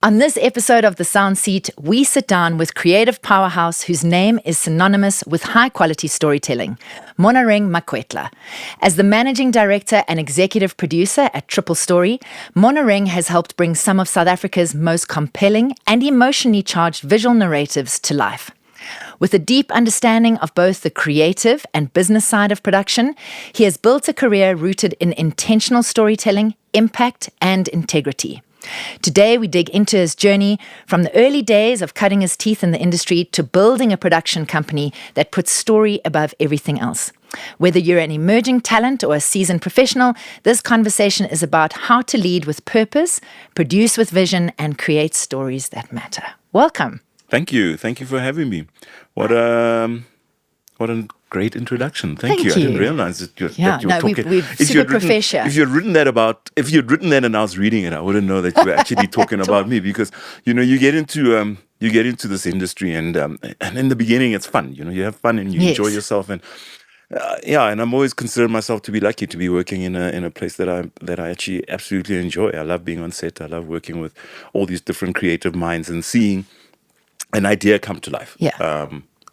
On this episode of The Sound Seat, we sit down with creative powerhouse whose name is synonymous with high-quality storytelling, Monareng Makwetla. As the managing director and executive producer at Triple Story, Monareng has helped bring some of South Africa's most compelling and emotionally charged visual narratives to life. With a deep understanding of both the creative and business side of production, he has built a career rooted in intentional storytelling, impact, and integrity. Today, we dig into his journey from the early days of cutting his teeth in the industry to building a production company that puts story above everything else. Whether you're an emerging talent or a seasoned professional, this conversation is about how to lead with purpose, produce with vision, and create stories that matter. Welcome. Thank you. Thank you for having me. What a great introduction. Thank you. I didn't realize that you were talking. We've super professional. If you'd written that and I was reading it, I wouldn't know that you were actually talking about me, because you get into this industry and in the beginning it's fun. You have fun and you enjoy yourself, and and I'm always considered myself to be lucky to be working in a place that I actually absolutely enjoy. I love being on set. I love working with all these different creative minds and seeing an idea come to life.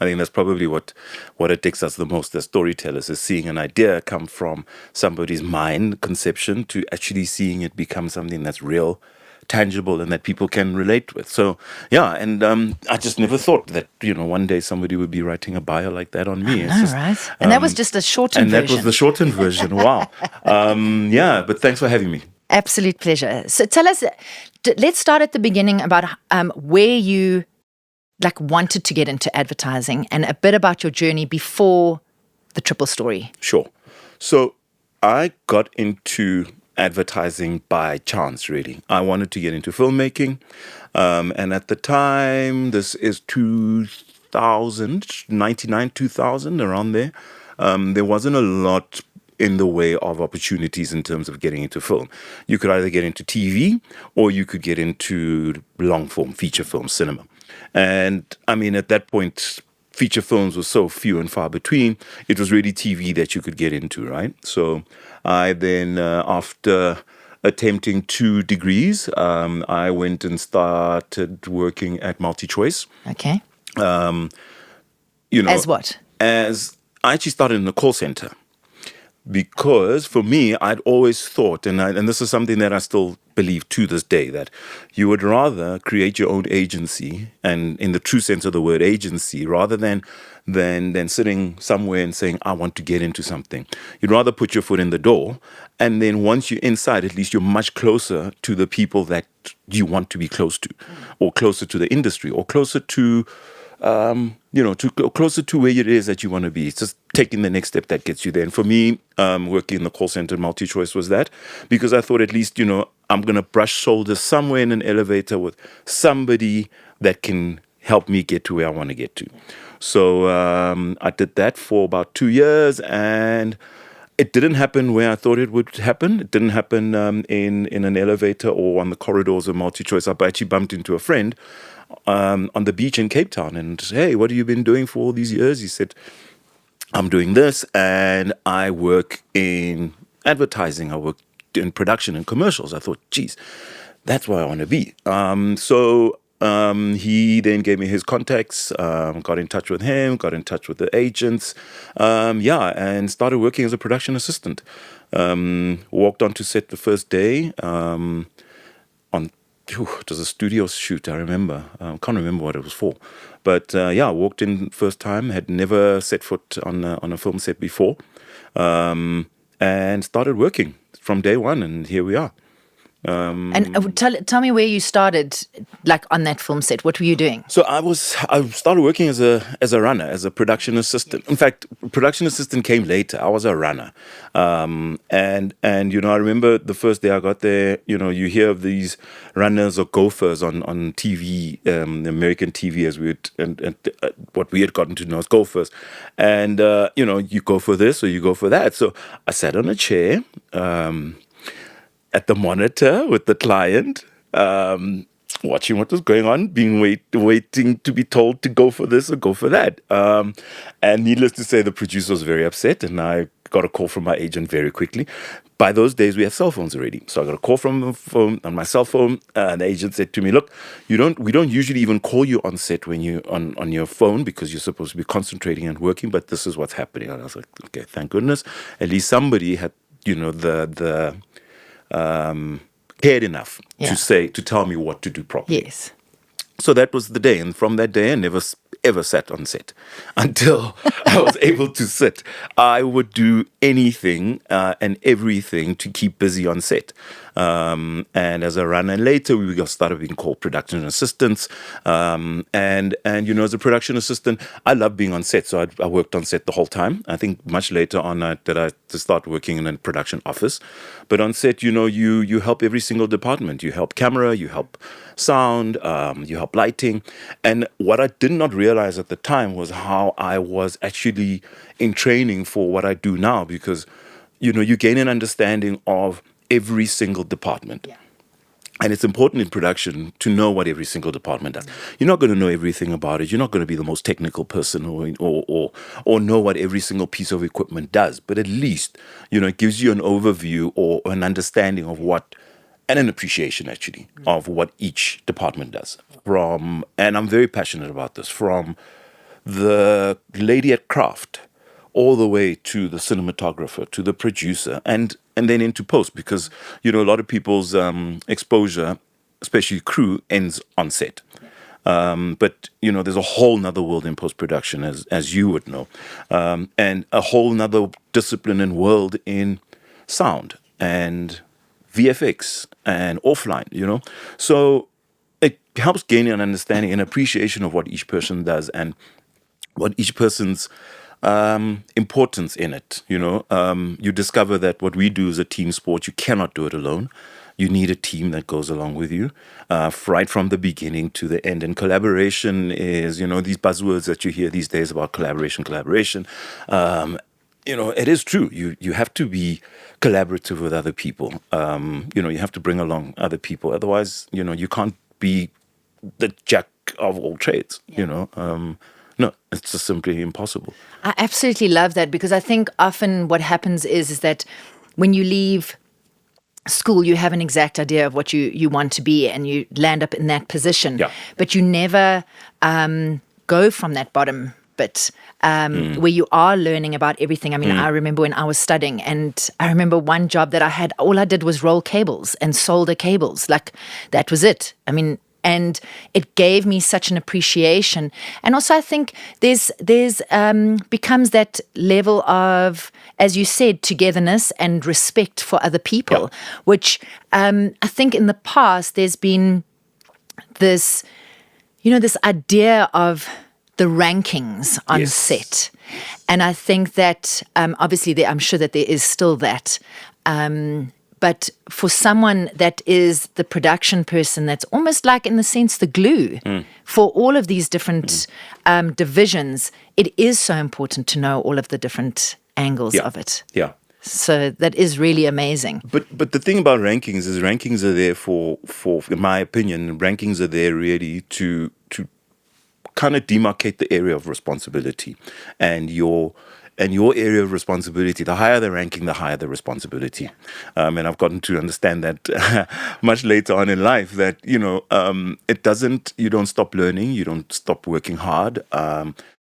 I think that's probably what addicts us the most as storytellers, is seeing an idea come from somebody's mind conception to actually seeing it become something that's real, tangible, and that people can relate with. So I just never thought that one day somebody would be writing a bio like that on me. Right? And that was just a shortened version. And that was the shortened version. Wow. But thanks for having me. Absolute pleasure. So tell us, let's start at the beginning about where you wanted to get into advertising, and a bit about your journey before the Triple Story. Sure. So I got into advertising by chance, really. I wanted to get into filmmaking. And at the time, this is 2000, 99, 2000, around there. There wasn't a lot in the way of opportunities in terms of getting into film. You could either get into TV or you could get into long form, feature film, cinema. And I mean, at that point, feature films were so few and far between. It was really TV that you could get into, right? So I then, after attempting 2 degrees, I went and started working at MultiChoice. Okay. As what? As I actually started in the call center. Because for me, I'd always thought, and this is something that I still believe to this day, that you would rather create your own agency, and in the true sense of the word agency, rather than sitting somewhere and saying, I want to get into something. You'd rather put your foot in the door, and then once you're inside, at least you're much closer to the people that you want to be close to, or closer to the industry, or closer to closer to where it is that you want to be. It's just taking the next step that gets you there. And for me, working in the call center MultiChoice was that, because I thought at least, I'm going to brush shoulders somewhere in an elevator with somebody that can help me get to where I want to get to. So I did that for about 2 years, and it didn't happen where I thought it would happen. It didn't happen in an elevator or on the corridors of MultiChoice. I actually bumped into a friend on the beach in Cape Town, and hey, what have you been doing for all these years? He said, I'm doing this, and I work in advertising. I work in production and commercials. I thought, geez, that's where I want to be. So he then gave me his contacts, got in touch with him, got in touch with the agents, and started working as a production assistant. Walked onto set the first day it was a studio shoot, I remember. Can't remember what it was for. But walked in first time, had never set foot on a film set before, and started working from day one, and here we are. And tell me where you started, on that film set. What were you doing? So I started working as a runner, as a production assistant. In fact, production assistant came later. I was a runner, and I remember the first day I got there. You hear of these runners or gophers on TV, American TV, as what we had gotten to know as gophers, and you go for this or you go for that. So I sat on a chair. At the monitor with the client, watching what was going on, being waiting to be told to go for this or go for that. And needless to say, the producer was very upset, and I got a call from my agent very quickly. By those days, we had cell phones already, so I got a call from the phone on my cell phone. And the agent said to me, "Look, we don't usually even call you on set when you on your phone because you're supposed to be concentrating and working, but this is what's happening." And I was like, "Okay, thank goodness, at least somebody had the cared enough to tell me what to do properly." Yes. So that was the day, and from that day, I never ever sat on set until I was able to sit. I would do anything and everything to keep busy on set. And as a runner, and later we started being called production assistants. And as a production assistant, I love being on set, so I worked on set the whole time. I think much later on that I to start working in a production office, but on set, you help every single department. You help camera, you help sound, you help lighting. And what I did not realize at the time was how I was actually in training for what I do now, because you gain an understanding of every single department. Yeah. And it's important in production to know what every single department does. You're not going to know everything about it. You're not going to be the most technical person or know what every single piece of equipment does. But at least, it gives you an overview or an understanding of what, and an appreciation actually, of what each department does. And I'm very passionate about this, from the lady at craft all the way to the cinematographer, to the producer, and then into post, because a lot of people's exposure, especially crew, ends on set. But there's a whole nother world in post production, as you would know, and a whole nother discipline and world in sound and VFX and offline. So it helps gain an understanding and appreciation of what each person does and what each person's importance in it. You discover that what we do is a team sport. You cannot do it alone. You need a team that goes along with you, right from the beginning to the end. And collaboration is, these buzzwords that you hear these days about collaboration. It is true. You have to be collaborative with other people. You have to bring along other people. Otherwise, you can't be the jack of all trades. No, it's just simply impossible. I absolutely love that, because I think often what happens is that when you leave school, you have an exact idea of what you want to be, and you land up in that position. Yeah. But you never go from that bottom bit where you are learning about everything. I mean, I remember when I was studying, and I remember one job that I had, all I did was roll cables and solder cables. Like, that was it. I mean, and it gave me such an appreciation. And also I think there's becomes that level of, as you said, togetherness and respect for other people, which I think in the past there's been this, this idea of the rankings on set. And I think that obviously I'm sure that there is still that. But for someone that is the production person, that's almost like, in the sense, the glue for all of these different divisions, it is so important to know all of the different angles of it. Yeah. So that is really amazing. But the thing about rankings is rankings are there for in my opinion, rankings are there really to kind of demarcate the area of responsibility, and your area of responsibility. The higher the ranking, the higher the responsibility. And I've gotten to understand that much later on in life, that it doesn't. You don't stop learning. You don't stop working hard.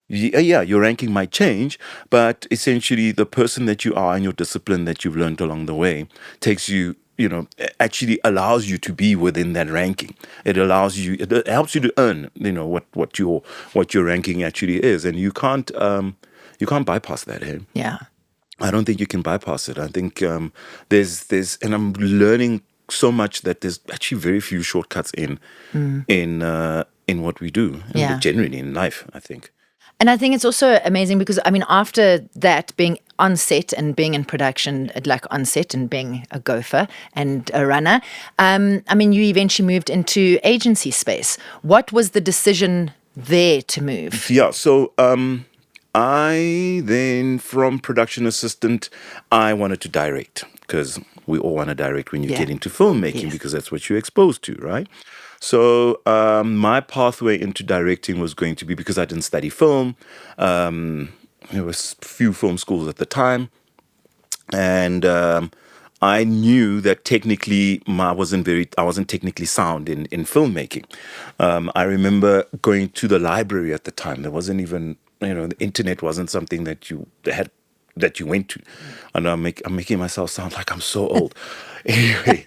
Your ranking might change, but essentially the person that you are and your discipline that you've learned along the way takes you, actually allows you to be within that ranking. It helps you to earn, what your ranking actually is, and you can't bypass that. Yeah. I don't think you can bypass it. I think there's, and I'm learning so much that there's actually very few shortcuts in what we do, and generally in life, I think. And I think it's also amazing because, I mean, after that, being on set and being in production, like on set and being a gopher and a runner, I mean, you eventually moved into agency space. What was the decision there to move? Yeah, so I then, from production assistant, I wanted to direct, because we all want to direct when you get into filmmaking, because that's what you're exposed to, right? So my pathway into directing was going to be, because I didn't study film. There was few film schools at the time, and I knew that technically I wasn't technically sound in filmmaking. I remember going to the library at the time. There wasn't even, the internet wasn't something that you went to. And I'm making myself sound like I'm so old. Anyway,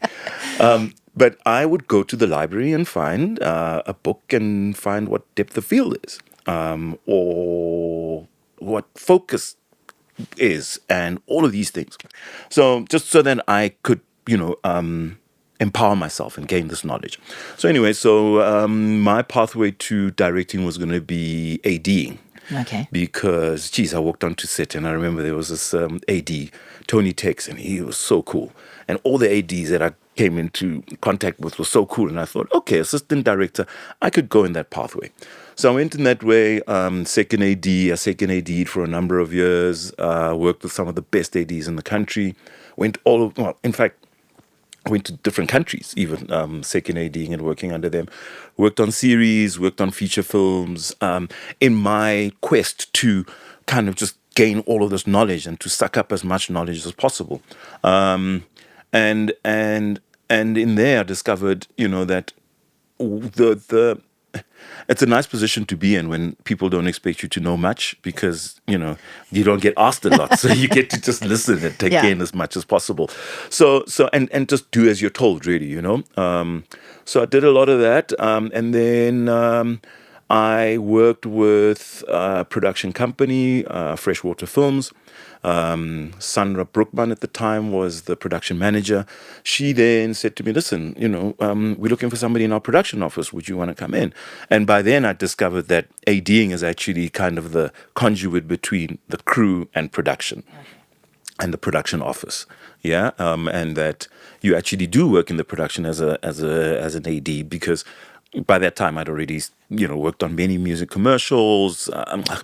but I would go to the library and find a book and find what depth of field is, or what focus is, and all of these things. So just so that I could, empower myself and gain this knowledge. So anyway, my pathway to directing was going to be ADing. Okay. Because, geez, I walked onto set and I remember there was this AD, Tony Tex, and he was so cool. And all the ADs that I came into contact with were so cool. And I thought, okay, assistant director, I could go in that pathway. So I went in that way, second AD. I second AD'd for a number of years, worked with some of the best ADs in the country, in fact, I went to different countries, even second ADing and working under them. Worked on series, worked on feature films, in my quest to kind of just gain all of this knowledge and to suck up as much knowledge as possible. And in there I discovered, that the it's a nice position to be in when people don't expect you to know much, because you don't get asked a lot, so you get to just listen and take in as much as possible. So and just do as you're told, really. So I did a lot of that, and then I worked with a production company, Freshwater Films. Sandra Brookman at the time was the production manager. She then said to me, listen, we're looking for somebody in our production office. Would you want to come in? And by then I discovered that ADing is actually kind of the conduit between the crew and production. And the production office, and that you actually do work in the production as an AD, because by that time I'd already worked on many music commercials,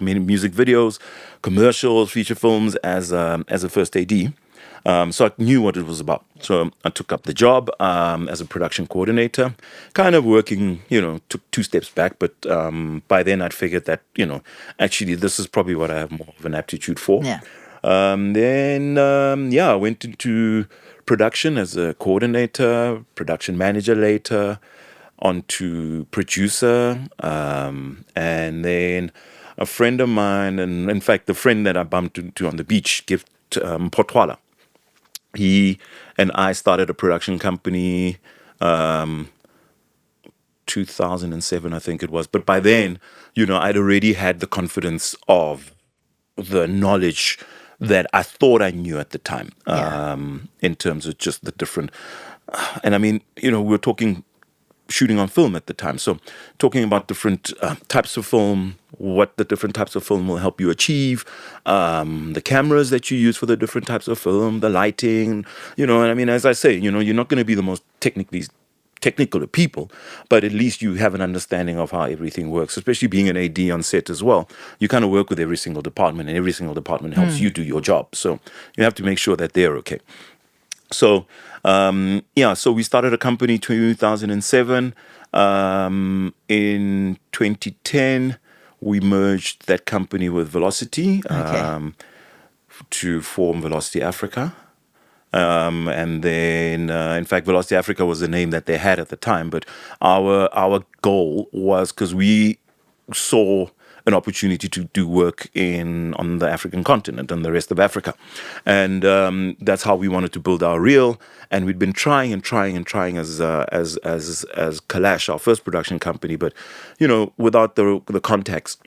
many music videos, commercials, feature films as a first AD. So I knew what it was about. So I took up the job as a production coordinator, kind of working, took two steps back. But by then I'd figured that, actually this is probably what I have more of an aptitude for. Yeah. Then I went into production as a coordinator, production manager later, onto producer, and then a friend of mine, and in fact the friend that I bumped into on the beach, Gift Potwala, he and I started a production company 2007 I think it was. But by then, I'd already had the confidence of the knowledge that I thought I knew at the time, in terms of just the different, and I mean, we were talking shooting on film at the time. So talking about different types of film, what the different types of film will help you achieve, the cameras that you use for the different types of film, the lighting, and I mean, as I say, you're not going to be the most technical of people, but at least you have an understanding of how everything works, especially being an AD on set as well. You kind of work with every single department, and every single department helps you do your job. So you have to make sure that they're okay. So, so we started a company 2007. In 2010, we merged that company with Velocity to form Velocity Africa. And then, in fact, Velocity Africa was the name that they had at the time. But our goal was, because we saw an opportunity to do work on the African continent and the rest of Africa, and that's how we wanted to build our reel. And we'd been trying as Kalash, our first production company, but without the contacts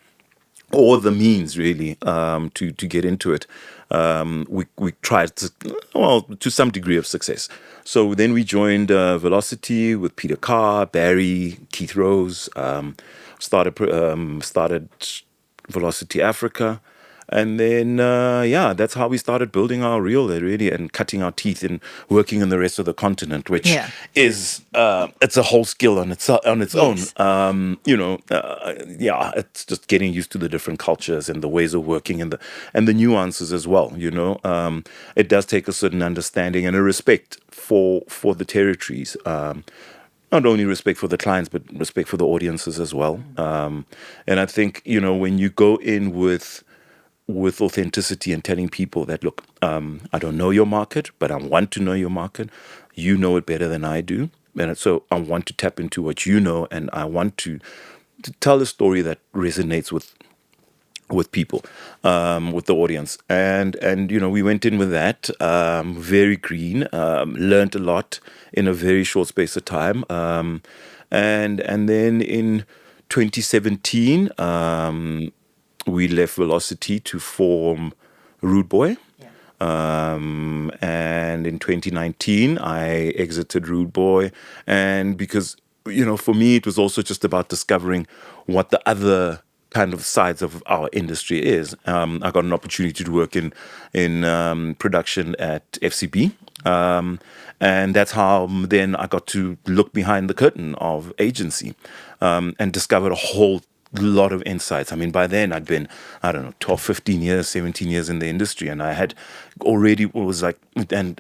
or the means really to get into it. We tried to some degree of success. So then we joined Velocity with Peter Carr, Barry, Keith Rose. Started Velocity Africa, and then that's how we started building our reel there, really, and cutting our teeth in working in the rest of the continent, which is it's a whole skill on its own. It's just getting used to the different cultures and the ways of working and the nuances as well. It does take a certain understanding and a respect for the territories. not only respect for the clients, but respect for the audiences as well. And I think, when you go in with authenticity and telling people that, look, I don't know your market, but I want to know your market. You know it better than I do. And so I want to tap into what you know, and I want to tell a story that resonates with people, with the audience, and we went in with that, very green, learned a lot in a very short space of time, and then in 2017, we left Velocity to form Rude Boy. And in 2019, I exited Rude Boy, and because for me, it was also just about discovering what the other kind of sides of our industry is. I got an opportunity to work in production at FCB. And that's how then I got to look behind the curtain of agency, and discovered a whole lot of insights. I mean, by then I'd been, I don't know, 12, 15 years, 17 years in the industry, and I had already was like, and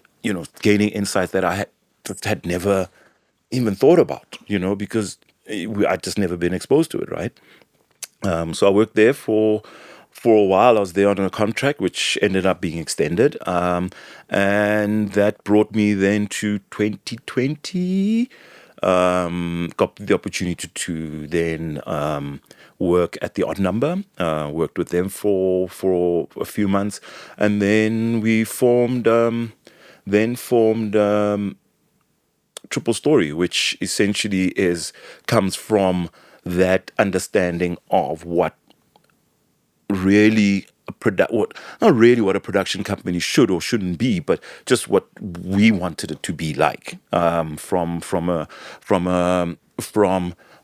gaining insights that I had never even thought about, because I'd just never been exposed to it, right? So I worked there for a while. I was there on a contract, which ended up being extended, and that brought me then to 2020. Got the opportunity to then work at the Odd Number. Worked with them for a few months, and then we formed Triple Story, which essentially comes from that understanding of what really not really what a production company should or shouldn't be, but just what we wanted it to be like, from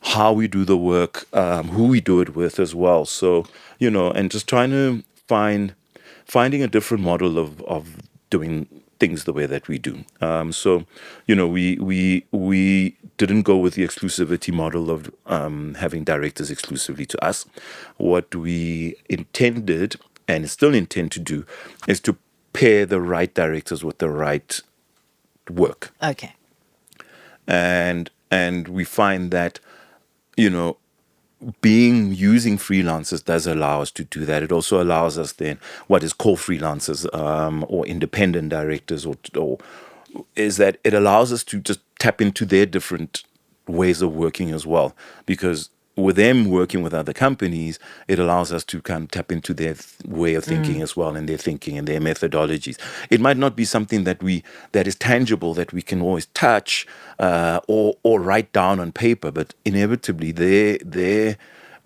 how we do the work, who we do it with as well. So and just trying to finding a different model of doing things the way that we do. So we didn't go with the exclusivity model of having directors exclusively to us. What we intended and still intend to do is to pair the right directors with the right work. Okay. And we find that using freelancers does allow us to do that. It also allows us then what is called freelancers, or independent directors, or is that it allows us to just tap into their different ways of working as well. Because with them working with other companies, it allows us to kind of tap into their way of thinking as well, and their thinking and their methodologies. It might not be something that is tangible, that we can always touch, or write down on paper, but inevitably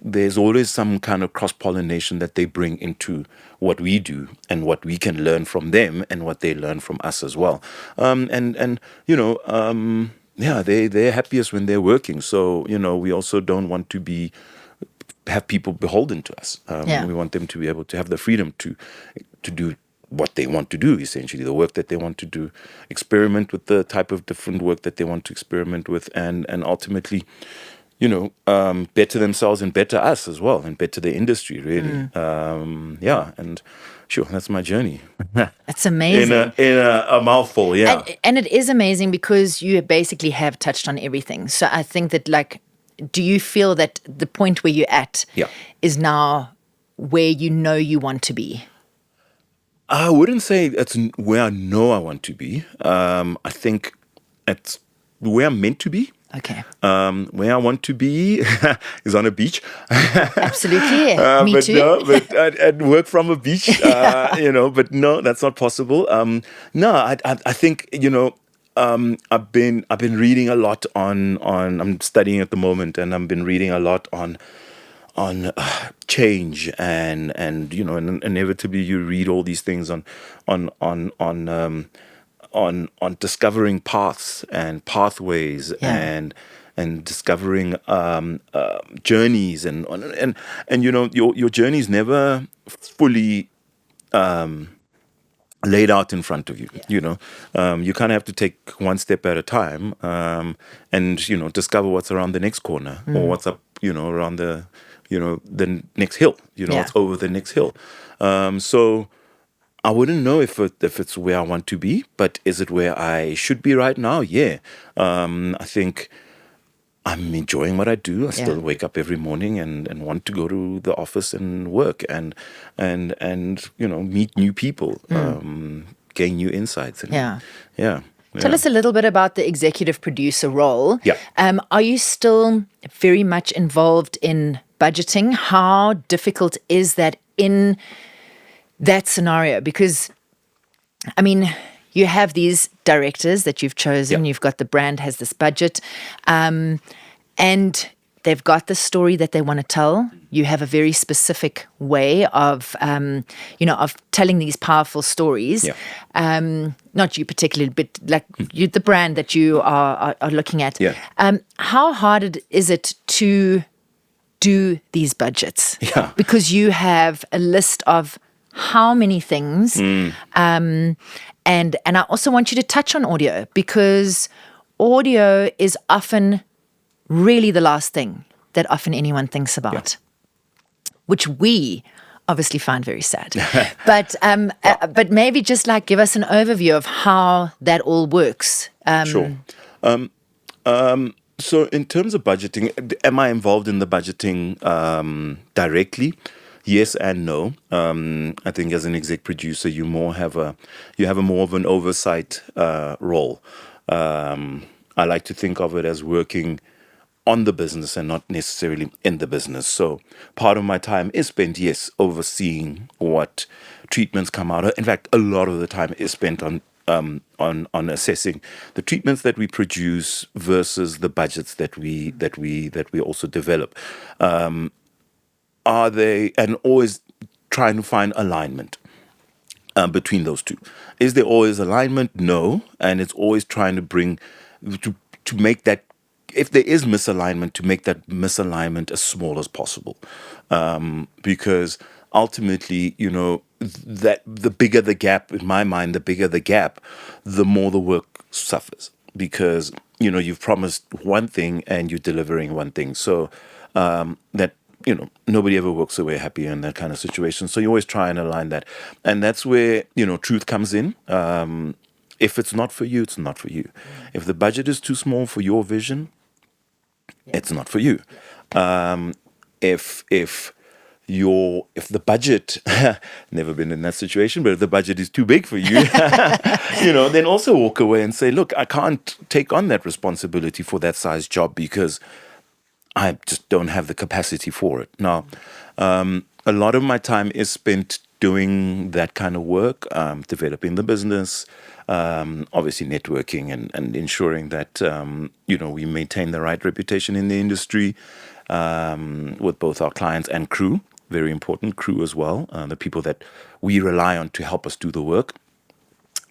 there's always some kind of cross-pollination that they bring into what we do, and what we can learn from them, and what they learn from us as well. They're happiest when they're working. So, we also don't want to have people beholden to us. We want them to be able to have the freedom to do what they want to do, essentially, the work that they want to do, experiment with the type of different work that they want to experiment with, and ultimately, better themselves and better us as well, and better the industry, really. And sure, that's my journey. That's amazing. In a mouthful, yeah. And it is amazing because you basically have touched on everything. So I think that, do you feel that the point where you're at is now where you want to be? I wouldn't say that's where I know I want to be. I think it's where I'm meant to be. Okay. Where I want to be is on a beach. Absolutely. Me but too. No, but I'd work from a beach, but no, that's not possible. I think, I've been reading a lot on I'm studying at the moment, and I've been reading a lot on change, and inevitably you read all these things on discovering paths and pathways, and discovering journeys, and your journey is never fully laid out in front of you. You kind of have to take one step at a time, and discover what's around the next corner, or what's up around the next hill, what's over the next hill. So I wouldn't know if it's where I want to be, but is it where I should be right now? Yeah. I think I'm enjoying what I do. I still Yeah. wake up every morning and want to go to the office and work and meet new people, gain new insights. And Yeah. yeah. Tell us a little bit about the executive producer role. Yeah. Are you still very much involved in budgeting? How difficult is that in that scenario? Because, I mean, you have these directors that you've chosen. Yeah. You've got the brand has this budget, and they've got the story that they want to tell. You have a very specific way of, of telling these powerful stories. Yeah. Not you particularly, but like you, the brand that you are looking at. Yeah. How hard is it to do these budgets? Yeah. Because you have a list of how many things. And I also want you to touch on audio, because audio is often really the last thing that often anyone thinks about, which we obviously find very sad. But maybe just like give us an overview of how that all works. Sure. So in terms of budgeting, am I involved in the budgeting directly? Yes and no. I think as an exec producer, you have a more of an oversight role. I like to think of it as working on the business and not necessarily in the business. So part of my time is spent, yes, overseeing what treatments come out. In fact, a lot of the time is spent on assessing the treatments that we produce versus the budgets that we also develop. Are they, and always trying to find alignment between those two. Is there always alignment? No, and it's always trying to bring to make that, if there is misalignment, to make that misalignment as small as possible, because ultimately, that the bigger the gap, in my mind, the bigger the gap, the more the work suffers, because you've promised one thing and you're delivering one thing. So that nobody ever walks away happy in that kind of situation. So you always try and align that, and that's where truth comes in. If it's not for you, it's not for you. If the budget is too small for your vision, it's not for you. If the budget, never been in that situation, but if the budget is too big for you, then also walk away and say, look, I can't take on that responsibility for that size job because I just don't have the capacity for it. Now, a lot of my time is spent doing that kind of work, developing the business, obviously networking and ensuring that, we maintain the right reputation in the industry with both our clients and crew. Very important, crew as well, the people that we rely on to help us do the work,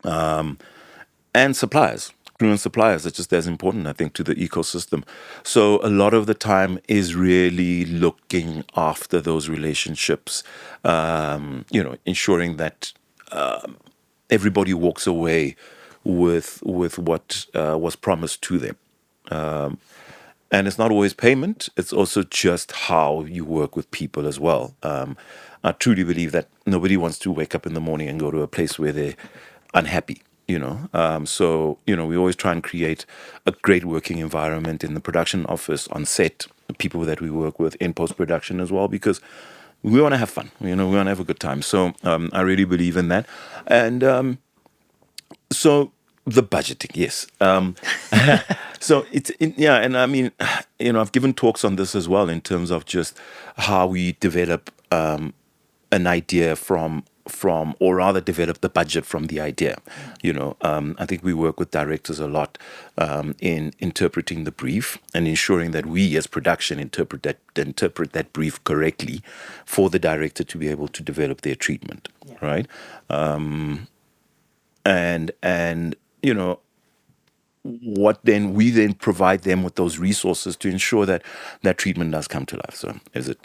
and suppliers. Crew and suppliers are just as important, I think, to the ecosystem. So a lot of the time is really looking after those relationships, ensuring that everybody walks away with what was promised to them. And it's not always payment. It's also just how you work with people as well. I truly believe that nobody wants to wake up in the morning and go to a place where they're unhappy. So we always try and create a great working environment in the production office, on set, the people that we work with in post-production as well, because we want to have fun. We want to have a good time. So I really believe in that. And so the budgeting, yes. So and I mean, I've given talks on this as well in terms of just how we develop an idea from, or rather develop the budget from the idea. I think we work with directors a lot in interpreting the brief and ensuring that we as production interpret that brief correctly for the director to be able to develop their treatment, right? And what then we then provide them with those resources to ensure that that treatment does come to life. So is it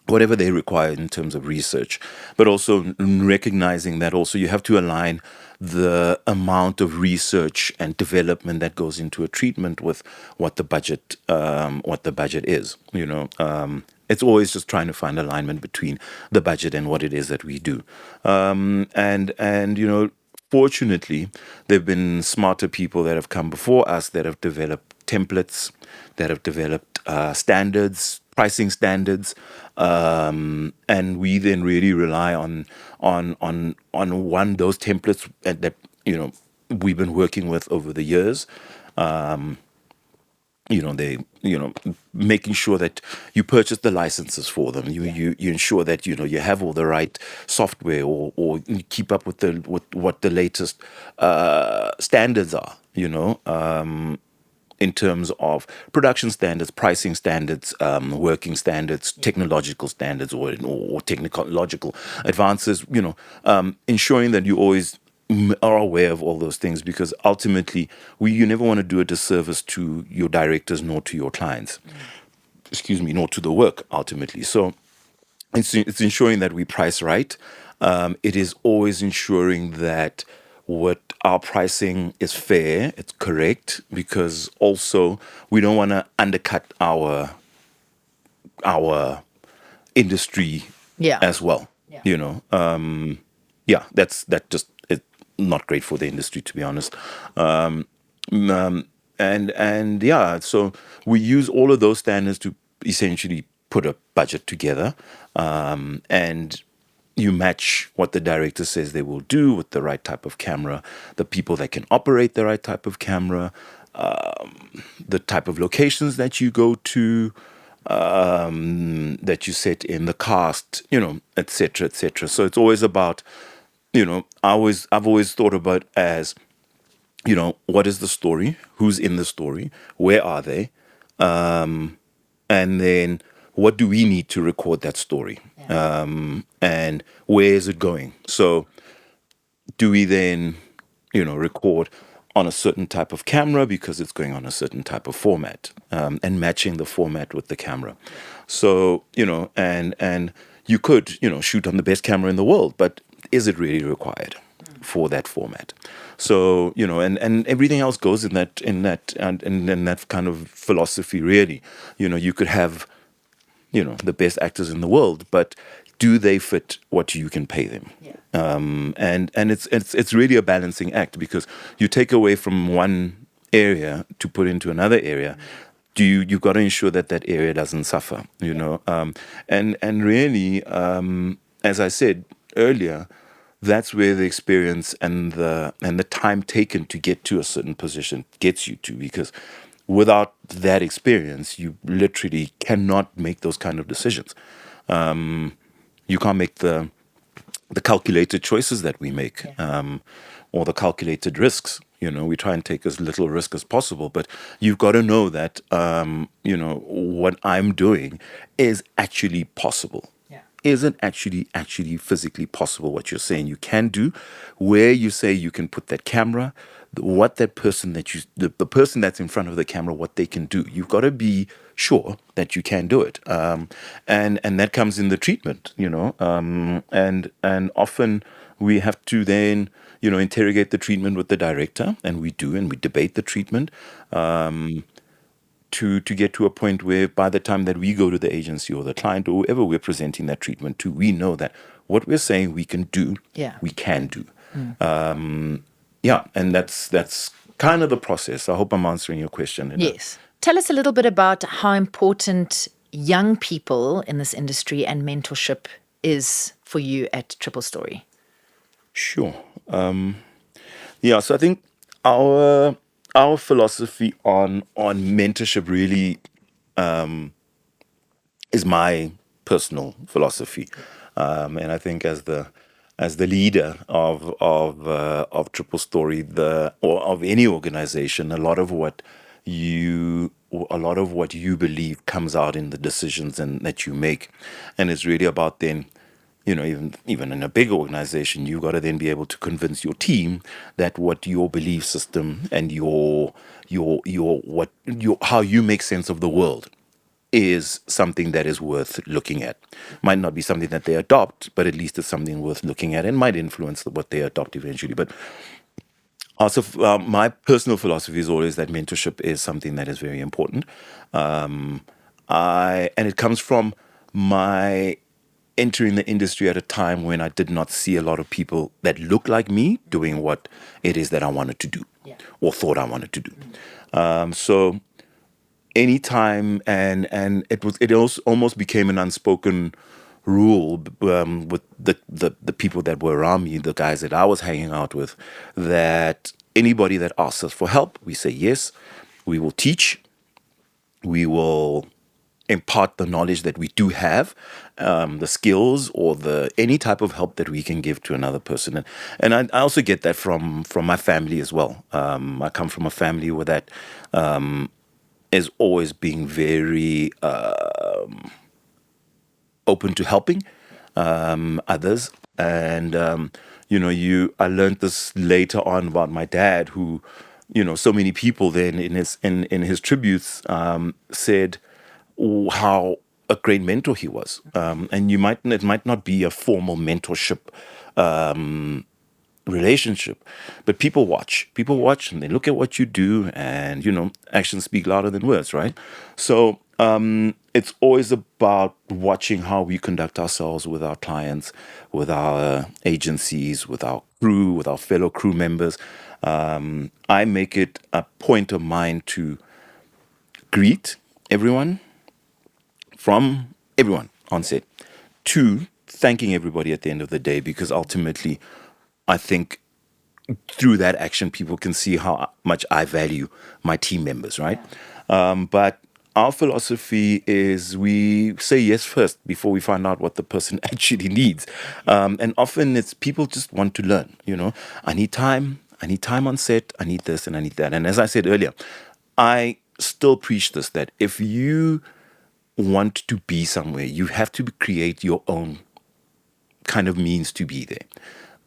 whatever they require in terms of research, but also recognizing that also you have to align the amount of research and development that goes into a treatment with what the budget is. It's always just trying to find alignment between the budget and what it is that we do. Fortunately, there have been smarter people that have come before us that have developed templates, that have developed standards, pricing standards, and we then really rely on those templates that we've been working with over the years. Making sure that you purchase the licenses for them. You ensure that you have all the right software, or you keep up with what the latest standards are. In terms of production standards, pricing standards, working standards, technological standards, or technological advances. Ensuring that you always are aware of all those things, because ultimately you never want to do a disservice to your directors nor to your clients, nor to the work ultimately. So it's ensuring that we price right. It is always ensuring that what our pricing is fair, it's correct, because also we don't want to undercut our industry as well. That's just it's not great for the industry, to be honest. So we use all of those standards to essentially put a budget together, and you match what the director says they will do with the right type of camera, the people that can operate the right type of camera, the type of locations that you go to, that you set in the cast, et cetera, et cetera. So it's always about, I've always thought about as, what is the story? Who's in the story? Where are they? And then what do we need to record that story? And where is it going? So do we then, record on a certain type of camera because it's going on a certain type of format, and matching the format with the camera. So, and you could, shoot on the best camera in the world, but is it really required for that format? So, and everything else goes in that kind of philosophy, really. You could have, the best actors in the world, but do they fit what you can pay them? And it's really a balancing act, because you take away from one area to put into another area. You've got to ensure that area doesn't suffer, and really, as I said earlier, that's where the experience and the time taken to get to a certain position gets you to, because without that experience, you literally cannot make those kind of decisions. You can't make the calculated choices that we make, or the calculated risks. We try and take as little risk as possible, but you've got to know that, what I'm doing is actually possible. Isn't actually physically possible what you're saying you can do, where you say you can put that camera, what that person the person that's in front of the camera, what they can do. You've got to be sure that you can do it, and that comes in the treatment, and often we have to then interrogate the treatment with the director, and we debate the treatment, to get to a point where by the time that we go to the agency or the client or whoever we're presenting that treatment to, we know that what we're saying we can do, we can do. And that's kind of the process. I hope I'm answering your question. Yes. Tell us a little bit about how important young people in this industry and mentorship is for you at Triple Story. Sure. So I think our philosophy on mentorship really is my personal philosophy, and I think as the leader of Triple Story, or of any organization, a lot of what you believe comes out in the decisions that you make, and it's really about then, even in a big organization, you've got to then be able to convince your team that what your belief system and how you make sense of the world is something that is worth looking at. Might not be something that they adopt, but at least it's something worth looking at, and might influence what they adopt eventually. But also, my personal philosophy is always that mentorship is something that is very important. And it comes from my entering the industry at a time when I did not see a lot of people that looked like me doing what it is that I wanted to do, or thought I wanted to do. So anytime, and it also almost became an unspoken rule with the people that were around me, the guys that I was hanging out with, that anybody that asks us for help, we say yes. We will teach. We will impart the knowledge that we do have, the skills or the any type of help that we can give to another person. And I also get that from my family as well. I come from a family where that is always being very open to helping others. And I learned this later on about my dad, who, so many people then in his tributes said how a great mentor he was. And it might not be a formal mentorship relationship, but people watch and they look at what you do, and actions speak louder than words, right? So it's always about watching how we conduct ourselves with our clients, with our agencies, with our crew, with our fellow crew members. I make it a point of mine to greet everyone, from everyone on set, to thanking everybody at the end of the day, because ultimately I think through that action, people can see how much I value my team members, right? But our philosophy is we say yes first before we find out what the person actually needs. And often it's people just want to learn, I need time. I need time on set. I need this and I need that. And as I said earlier, I still preach this, that if you want to be somewhere, you have to create your own kind of means to be there.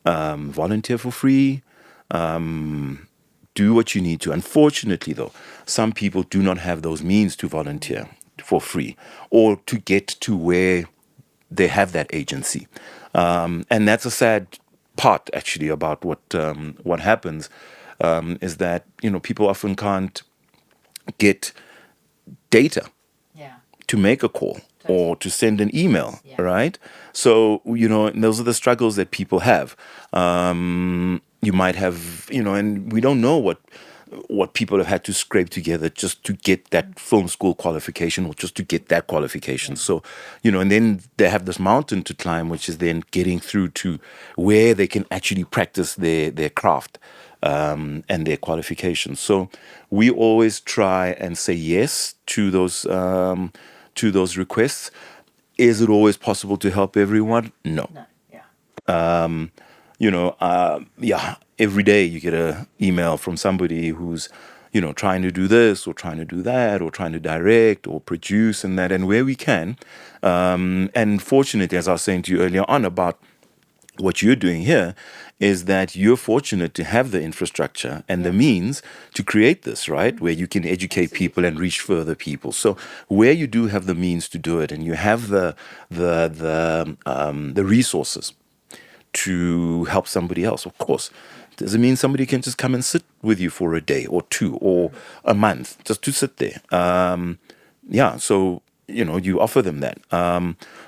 Volunteer for free, do what you need to. Unfortunately, though, some people do not have those means to volunteer for free or to get to where they have that agency. And that's a sad part, actually, about what happens, is that, people often can't get data to make a call or to send an email, right? So, those are the struggles that people have. You might have, and we don't know what people have had to scrape together just to get that film school qualification or just to get that qualification. So, and then they have this mountain to climb, which is then getting through to where they can actually practice their craft and their qualifications. So we always try and say yes to those requests. Is it always possible to help everyone? No. Every day you get an email from somebody who's, trying to do this or trying to do that or trying to direct or produce and that. And where we can, and fortunately, as I was saying to you earlier on about what you're doing here, is that you're fortunate to have the infrastructure and the means to create this, right? Where you can educate people and reach further people. So where you do have the means to do it and you have the resources to help somebody else, of course, does it mean somebody can just come and sit with you for a day or two or a month just to sit there? So you offer them that.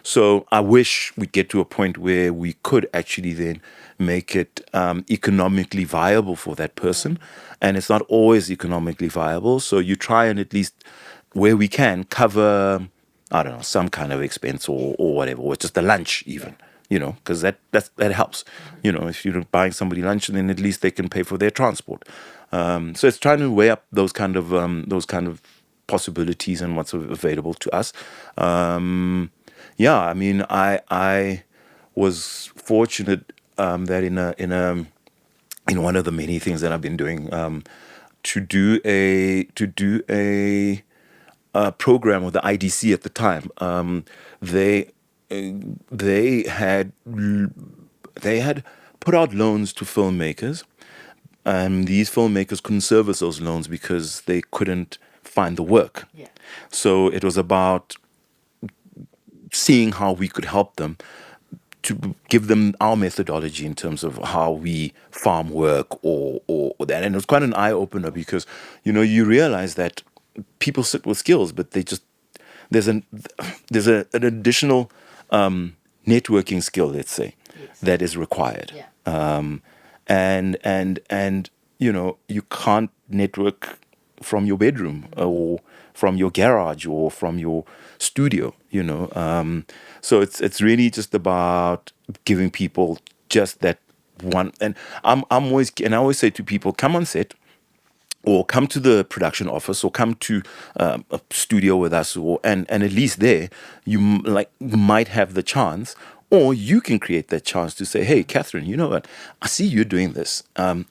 So I wish we'd get to a point where we could actually then make it economically viable for that person. And it's not always economically viable. So you try and at least, where we can, cover, I don't know, some kind of expense or whatever, or just a lunch even. Because that helps. If you're buying somebody lunch, then at least they can pay for their transport. So it's trying to weigh up those kind of possibilities and what's available to us. I was fortunate that in one of the many things that I've been doing, to do a program with the IDC at the time. They had put out loans to filmmakers. These filmmakers couldn't service those loans because they couldn't find the work. So it was about seeing how we could help them, to give them our methodology in terms of how we farm work or that. And it was quite an eye opener because, you realize that people sit with skills, but there's an additional networking skill, let's say, that is required. And you can't network from your bedroom or from your garage or from your studio, so it's really just about giving people just that one. And I always say to people, come on set, or come to the production office, or come to a studio with us, and at least there you might have the chance, or you can create that chance to say, hey, Catherine, you know what? I see you doing this.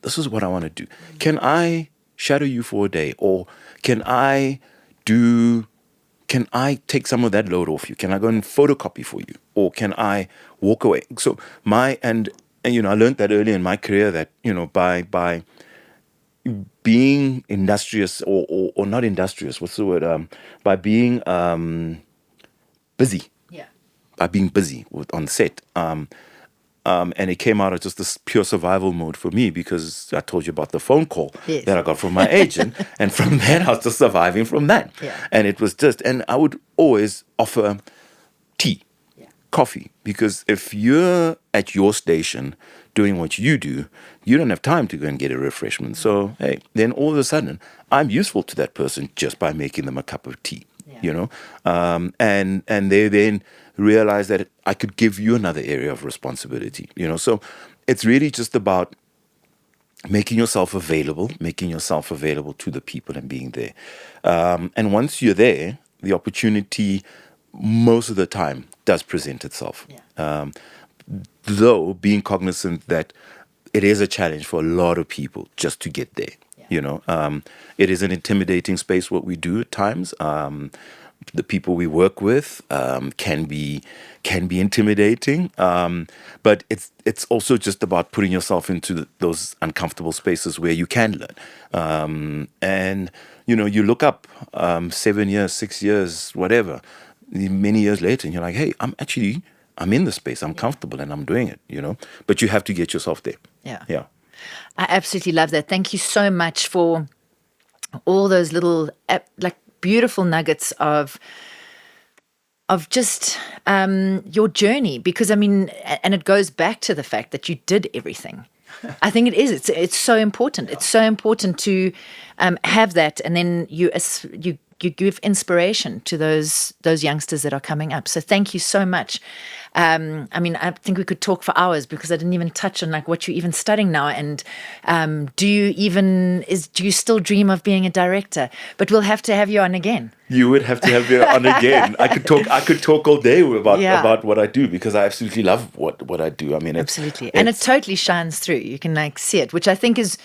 This is what I want to do. Can I shadow you for a day, or can I take some of that load off you? Can I go and photocopy for you, or can I walk away? So and I learned that early in my career that by being industrious, or not industrious, what's the word? By being busy. Yeah. By being busy on set. And it came out of just this pure survival mode for me, because I told you about the phone call Yes. that I got from my agent. And from then I was just surviving from that. Yeah. And it was and I would always offer tea, coffee, because if you're at your station doing what you do, you don't have time to go and get a refreshment. So, hey, then all of a sudden, I'm useful to that person just by making them a cup of tea, and they then realize that I could give you another area of responsibility, So it's really just about making yourself available to the people and being there. And once you're there, the opportunity most of the time does present itself. Yeah. Though being cognizant that it is a challenge for a lot of people just to get there. It is an intimidating space, what we do at times. The people we work with can be intimidating, but it's also just about putting yourself into those uncomfortable spaces where you can learn. And you look up 7 years, 6 years, whatever, many years later, and you're like, hey, I'm in the space, I'm comfortable, and I'm doing it. But you have to get yourself there. Yeah. I absolutely love that. Thank you so much for all those little beautiful nuggets of just your journey, because and it goes back to the fact that you did everything. I think it is. It's so important. It's so important to have that, and then you give inspiration to those youngsters that are coming up. So thank you so much. I think we could talk for hours, because I didn't even touch on what you're even studying now. And do you still dream of being a director? But we'll have to have you on again. You would have to have me on again. I could talk all day about what I do, because I absolutely love what I do. Absolutely. And it totally shines through. You can see it, which I think is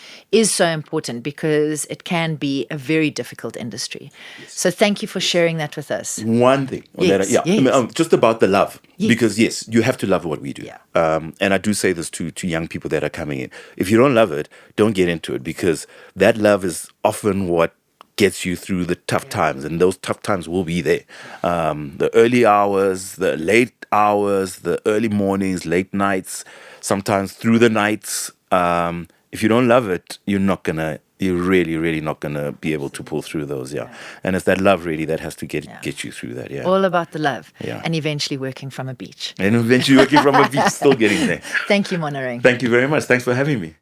so important, because it can be a very difficult industry. Yes. So thank you for sharing that with us. One thing. Yes. Just about the love. Yes. Because yes, you have to love what we do. Yeah. And I do say this to young people that are coming in. If you don't love it, don't get into it, because that love is often what gets you through the tough times, and those tough times will be there. The early hours, the late hours, the early mornings, late nights, sometimes through the nights. If you don't love it, you're really, really not gonna be able to pull through those. And it's that love really that has to get you through that. All about the love. Yeah. And eventually working from a beach. Still getting there. Thank you, Monareng. Thank you very much. Thanks for having me.